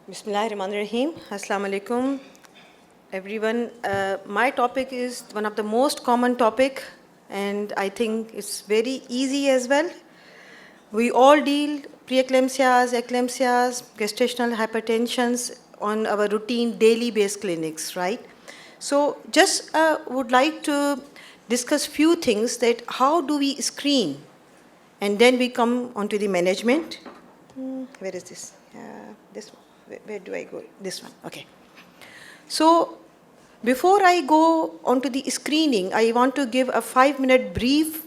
Bismillahirrahmanirrahim. Assalamu alaikum, everyone. My topic is one of the most common topic, and I think it's very easy as well. We all deal preeclampsias, eclampsias, gestational hypertensions on our routine daily based clinics, right? So just would like to discuss few things that how do we screen, and then we come onto the management. Where is this? This one. Where do I go? This one. Okay. So before I go onto the screening, I want to give a 5-minute brief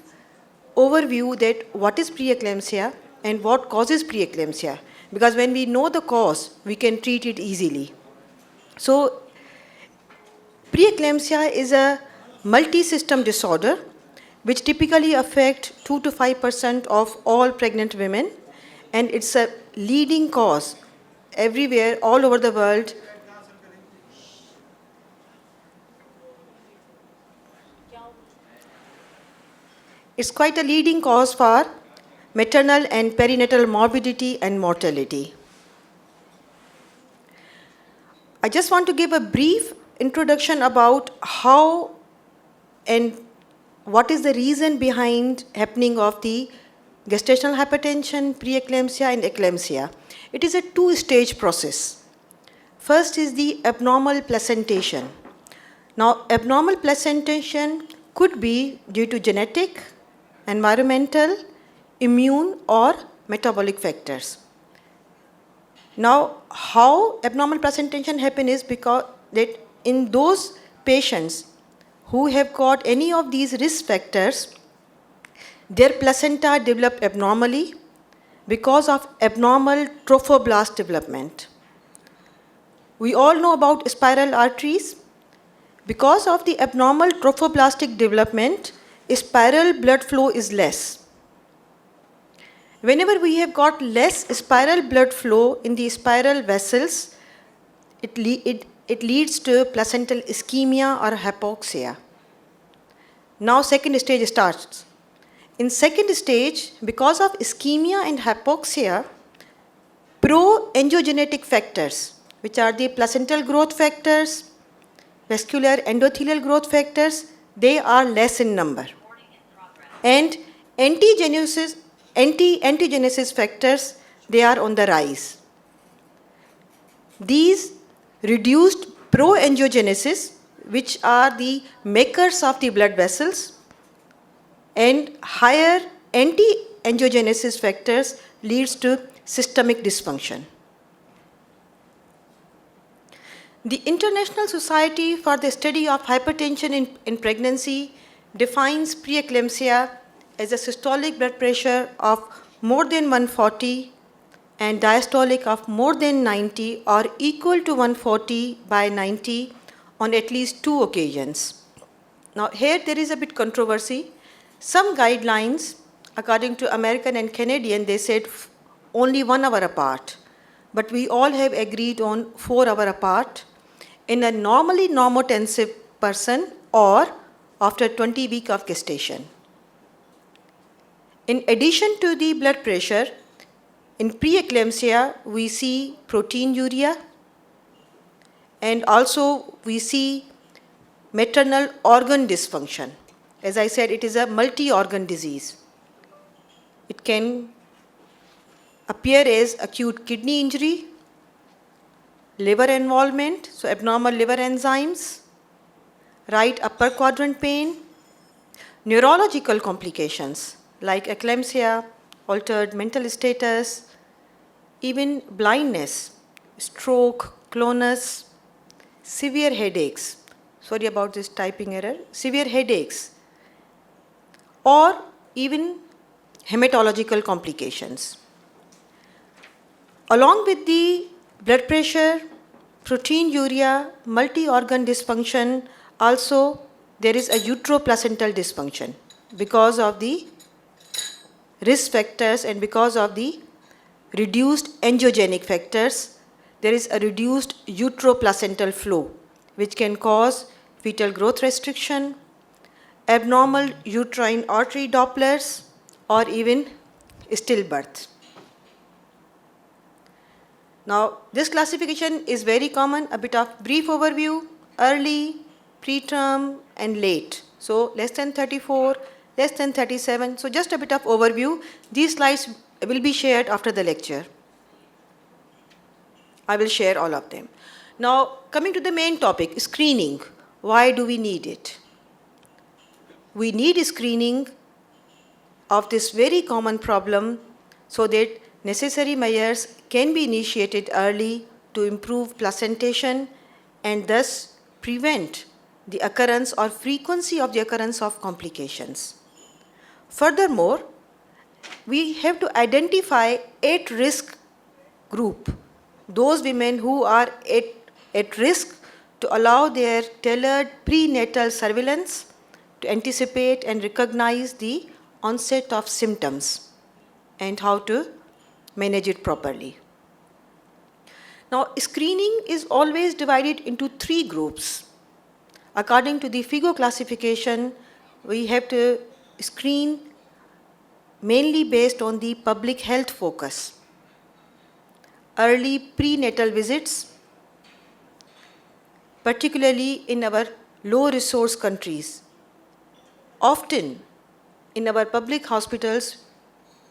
overview that what is preeclampsia and what causes preeclampsia. Because when we know the cause, we can treat it easily. So preeclampsia is a multi-system disorder which typically affects 2 to 5% of all pregnant women, and it's a leading cause everywhere, all over the world. It's quite a leading cause for maternal and perinatal morbidity and mortality. I just want to give a brief introduction about how and what is the reason behind happening of the gestational hypertension, preeclampsia, and eclampsia. It is a two-stage process. First is the abnormal placentation. Now, abnormal placentation could be due to genetic, environmental, immune, or metabolic factors. Now, how abnormal placentation happens is because that in those patients who have got any of these risk factors, their placenta develop abnormally because of abnormal trophoblast development. We all know about spiral arteries. Because of the abnormal trophoblastic development, spiral blood flow is less. Whenever we have got less spiral blood flow in the spiral vessels, it leads to placental ischemia or hypoxia. Now second stage starts. In second stage, because of ischemia and hypoxia, pro-angiogenetic factors, which are the placental growth factors, vascular endothelial growth factors, they are less in number. And antigenesis factors, they are on the rise. These reduced pro-angiogenesis, which are the makers of the blood vessels, and higher anti-angiogenesis factors leads to systemic dysfunction. The International Society for the Study of Hypertension in Pregnancy defines preeclampsia as a systolic blood pressure of more than 140 and diastolic of more than 90 or equal to 140/90 on at least 2 occasions. Now here there is a bit controversy. Some guidelines, according to American and Canadian, they said only 1 hour apart, but we all have agreed on 4 hours apart in a normally normotensive person or after 20 weeks of gestation. In addition to the blood pressure, in preeclampsia, we see proteinuria, and also we see maternal organ dysfunction. As I said, it is a multi-organ disease. It can appear as acute kidney injury, liver involvement, so abnormal liver enzymes, right upper quadrant pain, neurological complications like eclampsia, altered mental status, even blindness, stroke, clonus, severe headaches, sorry about this typing error, severe headaches, or even hematological complications. Along with the blood pressure, proteinuria, multi-organ dysfunction, also there is a uteroplacental dysfunction because of the risk factors and because of the reduced angiogenic factors. There is a reduced uteroplacental flow, which can cause fetal growth restriction, abnormal uterine artery Dopplers, or even stillbirth. Now, this classification is very common, a bit of brief overview, early, preterm, and late. So, less than 34, less than 37. So, just a bit of overview. These slides will be shared after the lecture. I will share all of them. Now, coming to the main topic, screening. Why do we need it? We need screening of this very common problem so that necessary measures can be initiated early to improve placentation and thus prevent the occurrence or frequency of the occurrence of complications. Furthermore, we have to identify at-risk group, those women who are at risk, to allow their tailored prenatal surveillance to anticipate and recognize the onset of symptoms and how to manage it properly. Now, screening is always divided into 3 groups. According to the FIGO classification, we have to screen mainly based on the public health focus. Early prenatal visits, particularly in our low resource countries. Often in our public hospitals,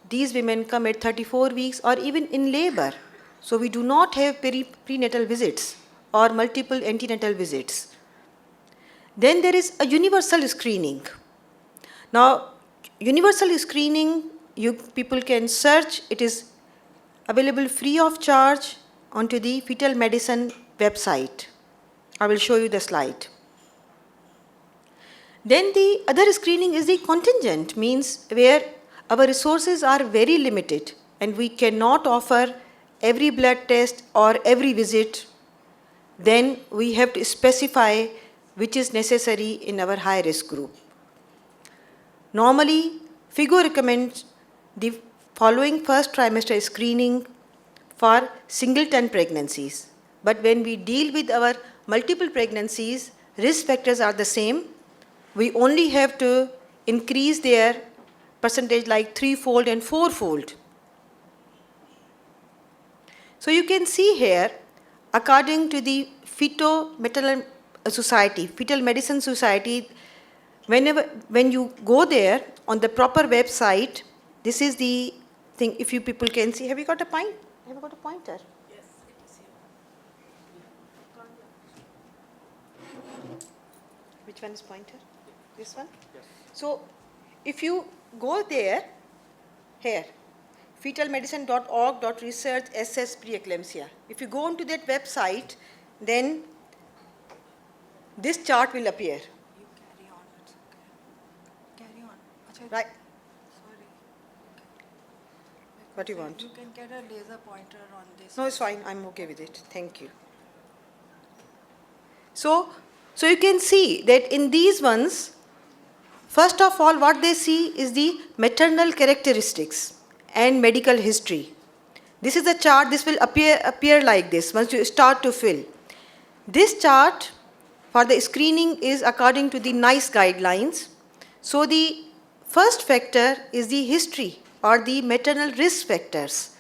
these women come at 34 weeks or even in labor. So we do not have prenatal visits or multiple antenatal visits. Then there is a universal screening. Now, universal screening, people can search. It is available free of charge onto the fetal medicine website. I will show you the slide. Then the other screening is the contingent, means where our resources are very limited and we cannot offer every blood test or every visit. Then we have to specify which is necessary in our high risk group. Normally, FIGO recommends the following first trimester screening for singleton pregnancies. But when we deal with our multiple pregnancies, risk factors are the same. We only have to increase their percentage like 3-fold and 4-fold. So you can see here, according to the Fetal Medicine Society, when you go there on the proper website, this is the thing. If you people can see, have you got a pointer? Yes, it is here. Which one is pointer? This one? Yes. So, if you go there, here, fetalmedicine.org.research/SS preeclampsia. If you go onto that website, then this chart will appear. You carry on, it's okay. Carry on. Achha, Right? sorry. What do you want? You can get a laser pointer on this. No, it's fine. I'm okay with it. Thank you. So you can see that in these ones, first of all, what they see is the maternal characteristics and medical history. This is a chart. This will appear like this once you start to fill. This chart for the screening is according to the NICE guidelines. So the first factor is the history or the maternal risk factors.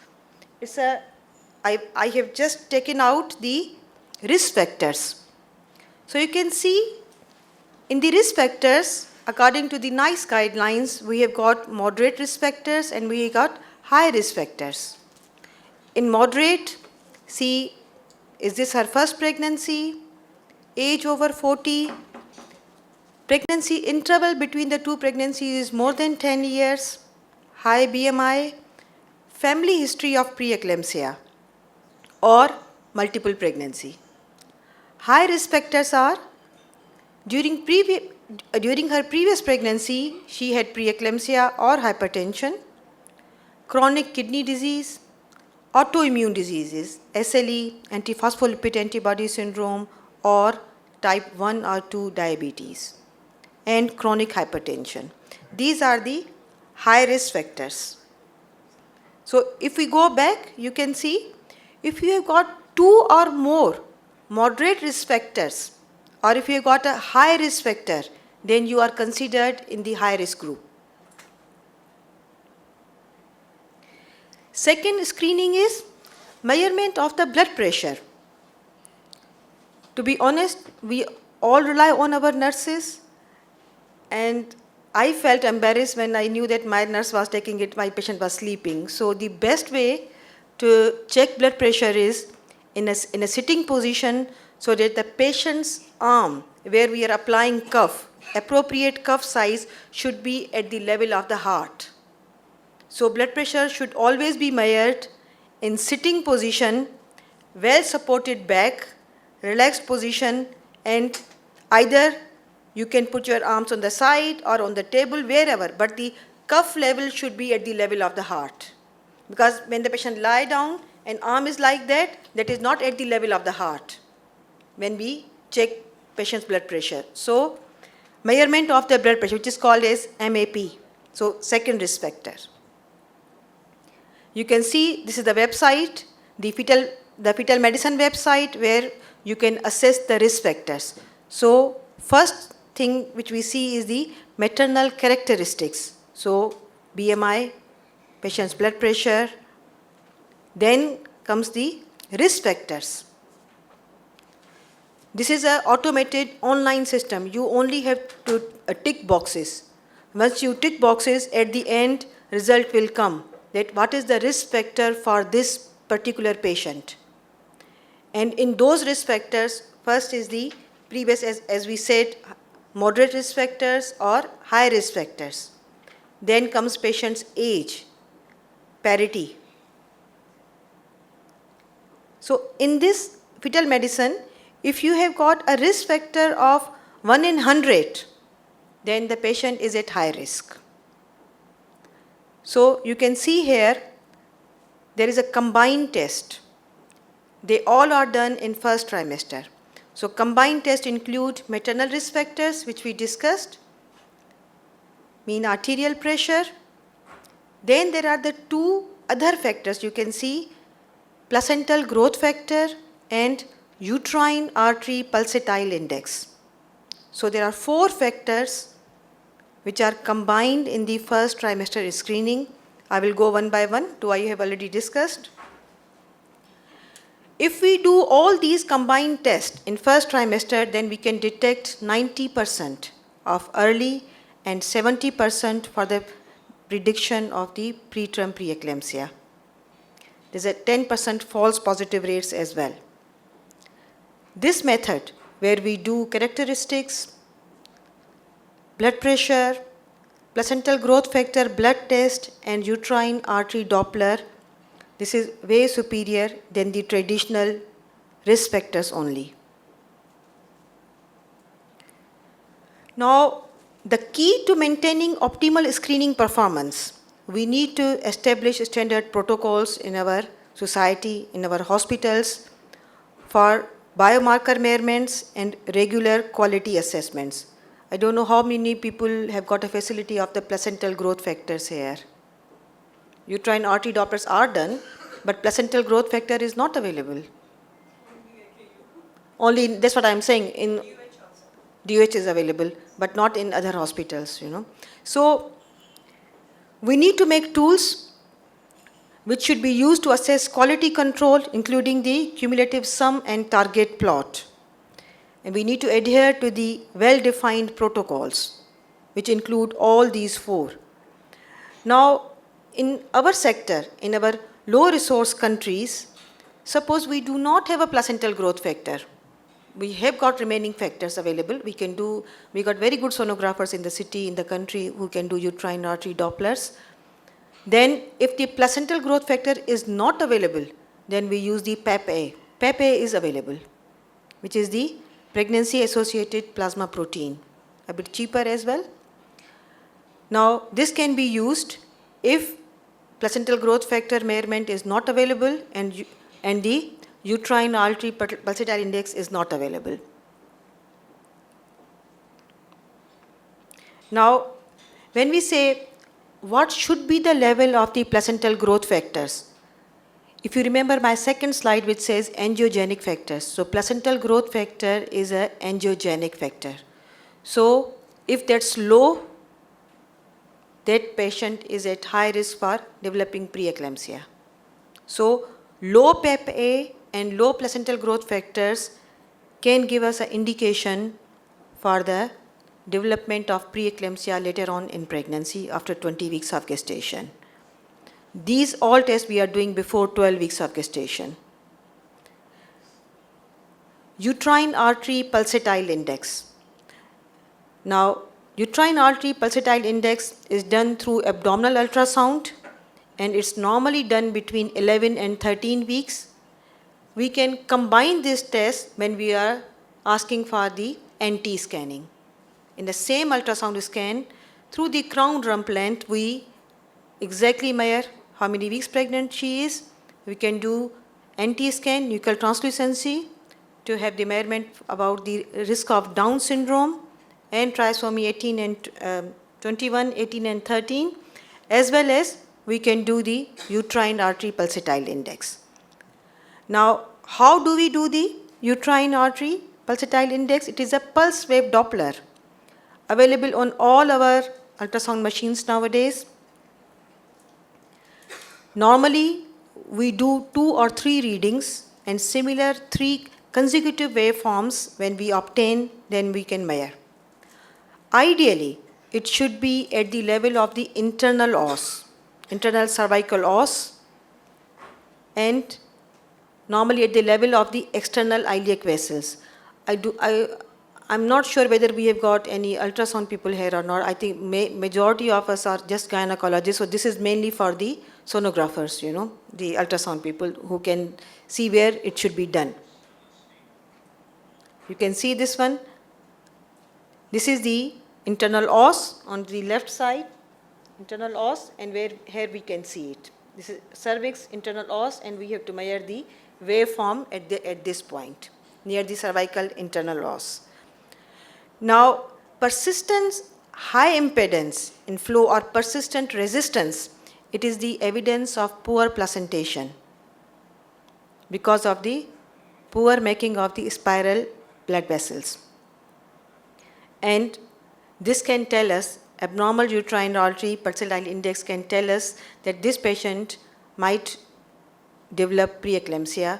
I have just taken out the risk factors. So you can see in the risk factors, according to the NICE guidelines, we have got moderate risk factors and we have got high risk factors. In moderate, see, is this her first pregnancy, age over 40, pregnancy interval between the 2 pregnancies is more than 10 years, high BMI, family history of preeclampsia, or multiple pregnancy. High risk factors are during her previous pregnancy, she had preeclampsia or hypertension, chronic kidney disease, autoimmune diseases, SLE, antiphospholipid antibody syndrome, or type 1 or 2 diabetes, and chronic hypertension. These are the high risk factors. So if we go back, you can see if you have got 2 or more moderate risk factors, or if you have got a high risk factor, then you are considered in the high risk group. Second screening is Measurement of the blood pressure. To be honest, we all rely on our nurses, and I felt embarrassed when I knew that my nurse was taking it, my patient was sleeping. So the best way to check blood pressure is in a sitting position, so that the patient's arm, where we are applying cuff, appropriate cuff size should be at the level of the heart. So blood pressure should always be measured in sitting position, well supported back, relaxed position, and either you can put your arms on the side or on the table, wherever, but the cuff level should be at the level of the heart. Because when the patient lie down and arm is like that, that is not at the level of the heart when we check patient's blood pressure. So measurement of the blood pressure, which is called as MAP, so second risk factor. You can see this is the website, the fetal medicine website, where you can assess the risk factors. So first thing which we see is the maternal characteristics. So BMI, patient's blood pressure. Then comes the risk factors. This is an automated online system. You only have to tick boxes. Once you tick boxes, at the end, result will come. That what is the risk factor for this particular patient. And in those risk factors, first is the previous, as we said, moderate risk factors or high risk factors. Then comes patient's age, parity. So in this fetal medicine, if you have got a risk factor of 1 in 100, then the patient is at high risk. So you can see here, there is a combined test. They all are done in first trimester. So combined tests include maternal risk factors, which we discussed, mean arterial pressure. Then there are the two other factors you can see, placental growth factor and uterine artery pulsatile index. So there are 4 factors which are combined in the first trimester screening. I will go one by one. 2 I have already discussed. If we do all these combined tests in first trimester, then we can detect 90% of early and 70% for the prediction of the preterm preeclampsia. There's a 10% false positive rates as well. This method, where we do characteristics, blood pressure, placental growth factor blood test, and uterine artery Doppler, this is way superior than the traditional risk factors only. Now, the key to maintaining optimal screening performance, we need to establish standard protocols in our society, in our hospitals, for biomarker measurements and regular quality assessments. I don't know how many people have got a facility of the placental growth factors here. Uterine artery Dopplers are done, but placental growth factor is not available. Only, that's what I'm saying, in DOH is available, but not in other hospitals, you know. So we need to make tools which should be used to assess quality control, including the cumulative sum and target plot. And we need to adhere to the well-defined protocols, which include all these 4. Now, in our sector, in our low-resource countries, suppose we do not have a placental growth factor. We have got remaining factors available. We got very good sonographers in the city, in the country, who can do uterine artery Dopplers. Then, if the placental growth factor is not available, then we use the PAP-A. PAP-A is available, which is the pregnancy-associated plasma protein, a bit cheaper as well. Now, this can be used if placental growth factor measurement is not available and the uterine artery pulsatile index is not available. Now, when we say what should be the level of the placental growth factors, if you remember my second slide, which says angiogenic factors. So placental growth factor is an angiogenic factor. So if that's low, that patient is at high risk for developing preeclampsia. So low PEP-A and low placental growth factors can give us an indication for the development of preeclampsia later on in pregnancy after 20 weeks of gestation. These all tests we are doing before 12 weeks of gestation. Uterine artery pulsatile index. Now, uterine artery pulsatile index is done through abdominal ultrasound, and it's normally done between 11 and 13 weeks. We can combine this test when we are asking for the NT scanning. In the same ultrasound scan, through the crown rump length, we exactly measure how many weeks pregnant she is. We can do NT scan, nuchal translucency, to have the measurement about the risk of Down syndrome and trisomy 18 and 21, 18 and 13, as well as we can do the uterine artery pulsatile index. Now, how do we do the uterine artery pulsatile index? It is a pulse wave Doppler available on all our ultrasound machines nowadays. Normally, we do 2 or 3 readings and similar 3 consecutive waveforms when we obtain, then we can measure. Ideally, it should be at the level of the internal os, internal cervical os, and normally at the level of the external iliac vessels. I'm not sure whether we have got any ultrasound people here or not. I think majority of us are just gynecologists, so this is mainly for the sonographers, the ultrasound people who can see where it should be done. You can see this one. This is the internal os on the left side, internal os, and here we can see it. This is cervix, internal os, and we have to measure the waveform at this point, near the cervical internal os. Now, persistent high impedance in flow or persistent resistance, it is the evidence of poor placentation because of the poor making of the spiral blood vessels. And this can tell us, abnormal uterine artery pulsatile index can tell us that this patient might develop preeclampsia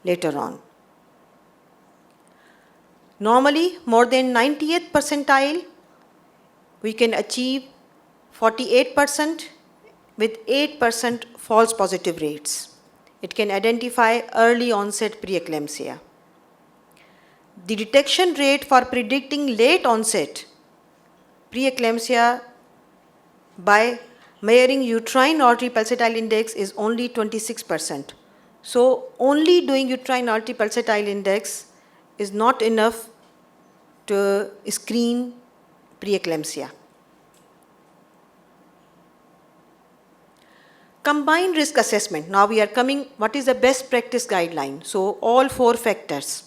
later on. Normally, more than 90th percentile, we can achieve 48% with 8% false positive rates. It can identify early onset preeclampsia. The detection rate for predicting late onset preeclampsia by measuring uterine artery pulsatile index is only 26%. So only doing uterine artery pulsatile index is not enough to screen preeclampsia. Combined risk assessment. Now we are coming, what is the best practice guideline? So all 4 factors,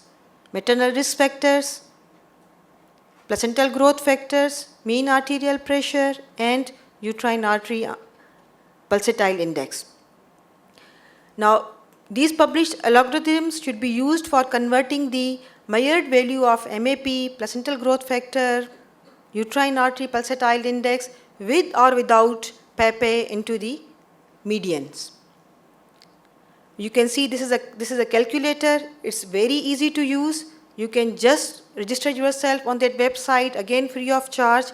maternal risk factors, placental growth factors, mean arterial pressure, and uterine artery pulsatile index. Now, these published algorithms should be used for converting the measured value of MAP, placental growth factor, uterine artery pulsatile index with or without PEP-A into the medians. You can see this is a calculator. It's very easy to use. You can just register yourself on that website, again free of charge,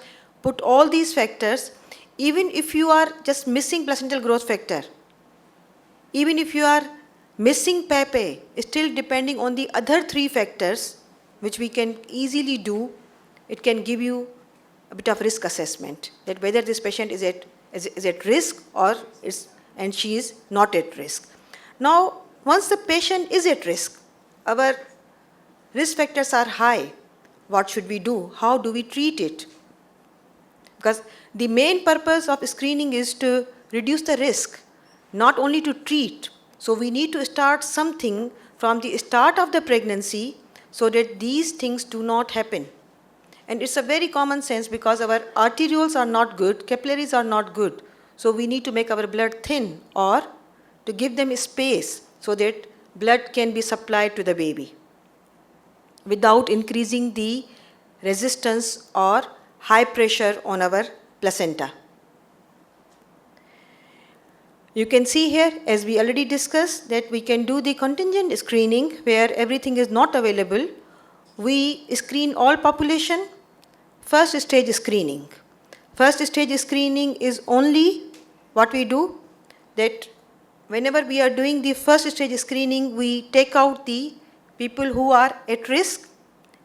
put all these factors. Even if you are just missing placental growth factor, even if you are missing PEP-A, still depending on the other 3 factors, which we can easily do, it can give you a bit of risk assessment, that whether this patient is at risk or and she is not at risk. Now, once the patient is at risk, our risk factors are high, what should we do? How do we treat it? Because the main purpose of screening is to reduce the risk, not only to treat. So we need to start something from the start of the pregnancy so that these things do not happen. And it's a very common sense because our arterioles are not good, capillaries are not good. So we need to make our blood thin or to give them space so that blood can be supplied to the baby without increasing the resistance or high pressure on our placenta. You can see here, as we already discussed, that we can do the contingent screening where everything is not available. We screen all population, first stage screening. First stage screening is only what we do, that whenever we are doing the first stage screening, we take out the people who are at risk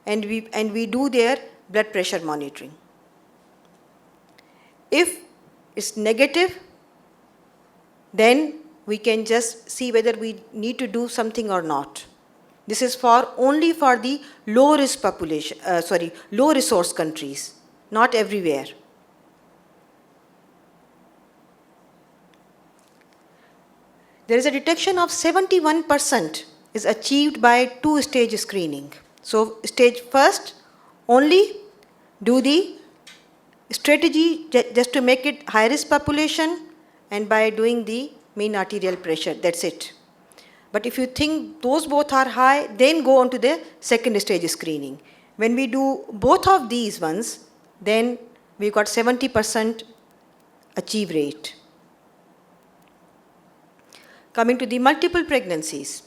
and we do their blood pressure monitoring. If it's negative, then we can just see whether we need to do something or not. This is only for the low risk population, low resource countries, not everywhere. There is a detection of 71% is achieved by two-stage screening. So stage first, only do the strategy just to make it high-risk population and by doing the mean arterial pressure, that's it. But if you think those both are high, then go on to the second stage screening. When we do both of these ones, then we got 70% achieve rate. Coming to the multiple pregnancies.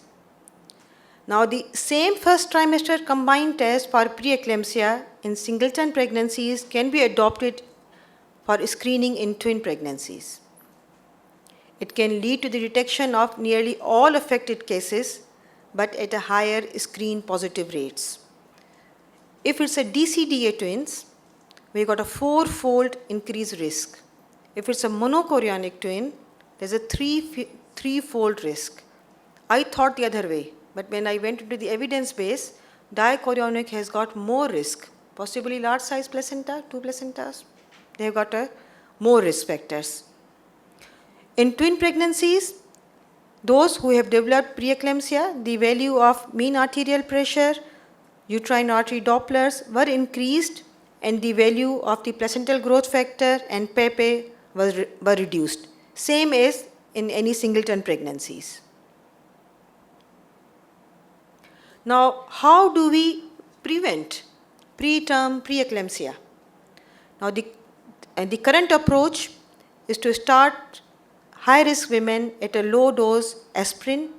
Now the same first trimester combined test for preeclampsia in singleton pregnancies can be adopted for screening in twin pregnancies. It can lead to the detection of nearly all affected cases, but at a higher screen positive rates. If it's a DCDA twins, we got a 4-fold increased risk. If it's a monochorionic twin, there's a 3-fold risk. I thought the other way, but when I went into the evidence base, dichorionic has got more risk, possibly large size placenta, 2 placentas. They have got more risk factors. In twin pregnancies, those who have developed preeclampsia, the value of mean arterial pressure, uterine artery Dopplers were increased and the value of the placental growth factor and PEPE were reduced. Same as in any singleton pregnancies. Now, how do we prevent preterm preeclampsia? Now, the current approach is to start high-risk women at a low dose aspirin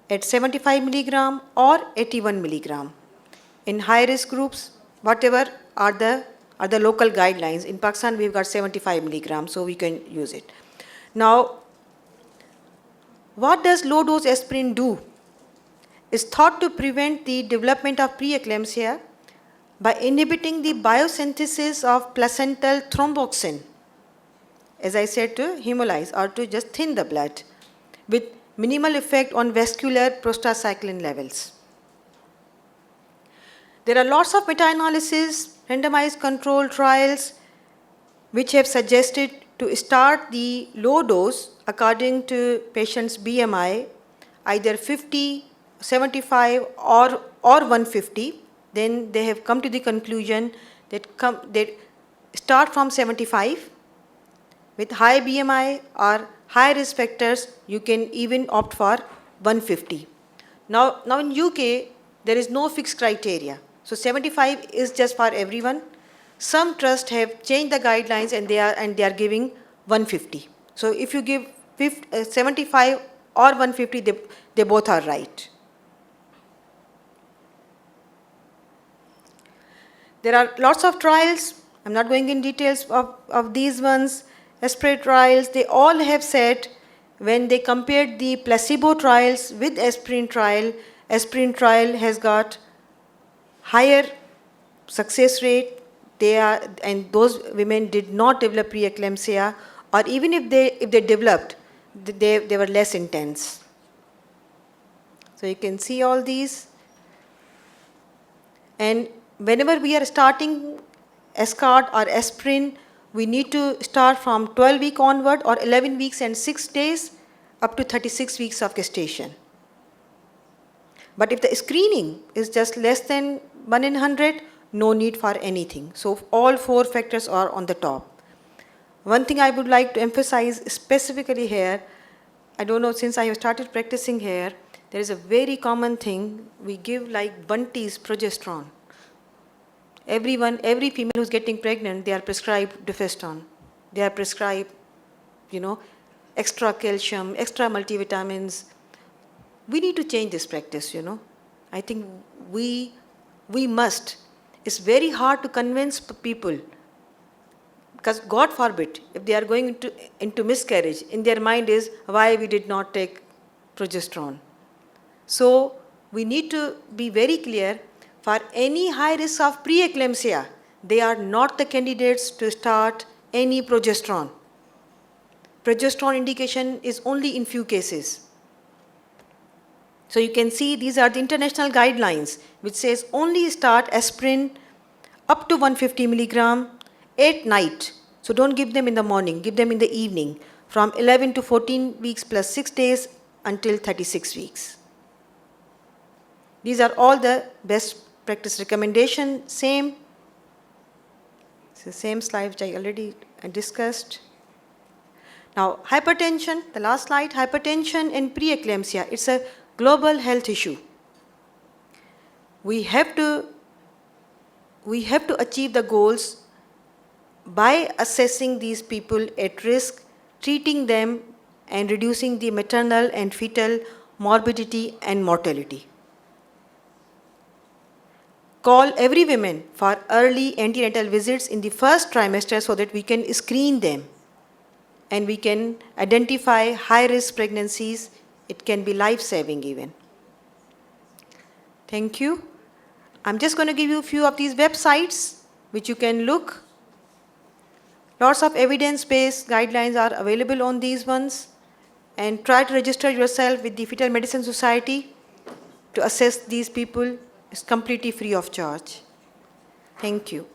at 75 milligram or 81 milligram. In high-risk groups, whatever are the local guidelines. In Pakistan, we've got 75 milligrams, so we can use it. Now, what does low-dose aspirin do? It's thought to prevent the development of preeclampsia by inhibiting the biosynthesis of placental thromboxane, as I said, to hemolyze or to just thin the blood, with minimal effect on vascular prostacyclin levels. There are lots of meta-analysis, randomized control trials, which have suggested to start the low dose according to patient's BMI, either 50, 75 or 150. Then they have come to the conclusion that start from 75. With high BMI or high risk factors, you can even opt for 150. Now in UK, there is no fixed criteria. So 75 is just for everyone. Some trusts have changed the guidelines and they are giving 150. So if you give 75 or 150, they both are right. There are lots of trials. I'm not going in details of these ones. Aspirate trials, they all have said when they compared the placebo trials with aspirin trial has got higher success rate. And those women did not develop preeclampsia, or even if they developed, they were less intense. So you can see all these. And whenever we are starting Ascard or aspirin, we need to start from 12 weeks onward or 11 weeks and 6 days up to 36 weeks of gestation. But if the screening is just less than 1 in 100, no need for anything. So all 4 factors are on the top. One thing I would like to emphasize specifically here, I don't know, since I have started practicing here, there is a very common thing. We give like Bunty's progesterone. Every female who's getting pregnant, they are prescribed Dufeston. They are prescribed, extra calcium, extra multivitamins. We need to change this practice, I think we must. It's very hard to convince people, because God forbid, if they are going into miscarriage, in their mind is why we did not take progesterone. So we need to be very clear, for any high risk of preeclampsia, they are not the candidates to start any progesterone. Progesterone indication is only in few cases. So you can see these are the international guidelines, which says only start aspirin up to 150 milligram at night. So don't give them in the morning, give them in the evening, from 11 to 14 weeks plus 6 days until 36 weeks. These are all the best practice recommendations. Same slide which I already discussed. Now, hypertension, the last slide, hypertension and preeclampsia, it's a global health issue. We have to achieve the goals by assessing these people at risk, treating them, and reducing the maternal and fetal morbidity and mortality. Call every woman for early antenatal visits in the first trimester so that we can screen them and we can identify high-risk pregnancies. It can be life-saving even. Thank you. I'm just going to give you a few of these websites which you can look. Lots of evidence-based guidelines are available on these ones, and try to register yourself with the Fetal Medicine Society to assess these people. It's completely free of charge. Thank you.